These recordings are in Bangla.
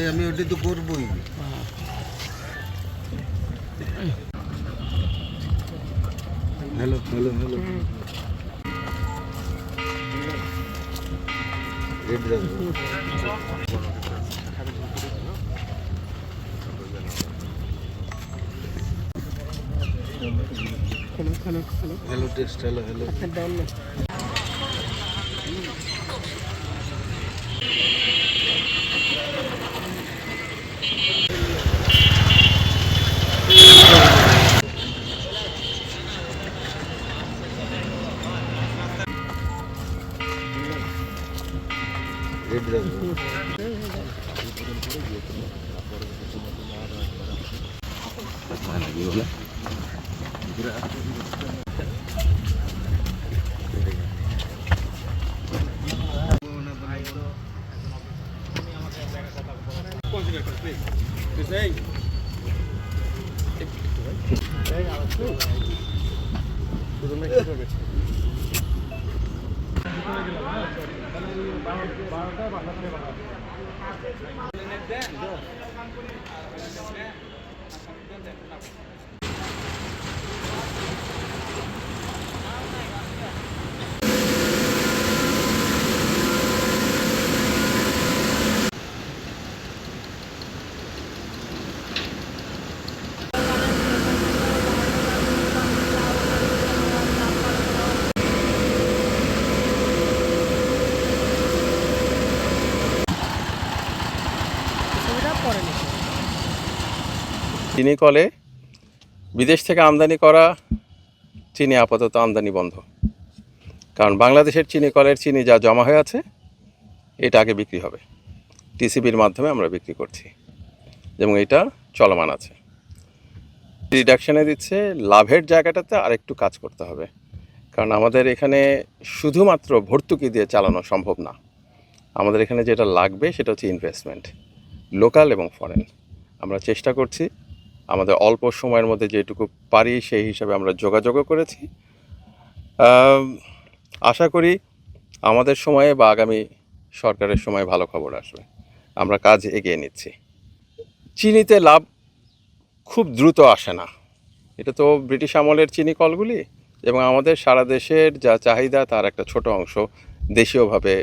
আমি ওটা তো করবই। Hello hello hello, hello test, hello hello. চিনি কলে বিদেশ থেকে আমদানি করা চিনি আপাতত আমদানি বন্ধ, কারণ বাংলাদেশের চিনি কলের চিনি যা জমা হয়ে আছে এটা আগে বিক্রি হবে। টিসিবির মাধ্যমে আমরা বিক্রি করছি এবং এটা চলমান আছে। রিডাকশানে দিচ্ছে, লাভের জায়গাটাতে আরেকটু কাজ করতে হবে, কারণ আমাদের এখানে শুধুমাত্র ভর্তুকি দিয়ে চালানো সম্ভব না। আমাদের এখানে যেটা লাগবে সেটা হচ্ছে ইনভেস্টমেন্ট, লোকাল এবং ফরেন। আমরা চেষ্টা করছি আমাদের অল্প সময়ের মধ্যে যেটুকু পারি সেই হিসাবে আমরা যোগাযোগও করেছি। আশা করি আমাদের সময়ে বা আগামী সরকারের সময় ভালো খবর আসবে। আমরা কাজ এগিয়ে নিচ্ছি। চিনিতে লাভ খুব দ্রুত আসে না, এটা তো ব্রিটিশ আমলের চিনি কলগুলি, এবং আমাদের সারা দেশের যা চাহিদা তার একটা ছোট অংশ দেশীয়ভাবে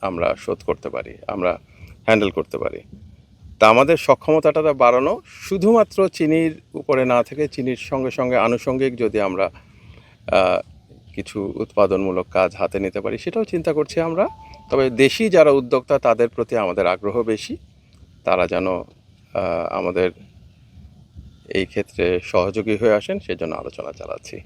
আমরা শোধ করতে পারি, আমরা হ্যান্ডেল করতে পারি। তা আমাদের সক্ষমতাটা বাড়ানো, শুধুমাত্র চিনির উপরে না থেকে চিনির সঙ্গে সঙ্গে আনুষঙ্গিক যদি আমরা কিছু উৎপাদনমূলক কাজ হাতে নিতে পারি সেটাও চিন্তা করছি আমরা। তবে দেশি যারা উদ্যোক্তা তাদের প্রতি আমাদের আগ্রহ বেশি, তারা যেন আমাদের এই ক্ষেত্রে সহযোগী হয়ে আসেন সেজন্য আলোচনা চালাচ্ছি।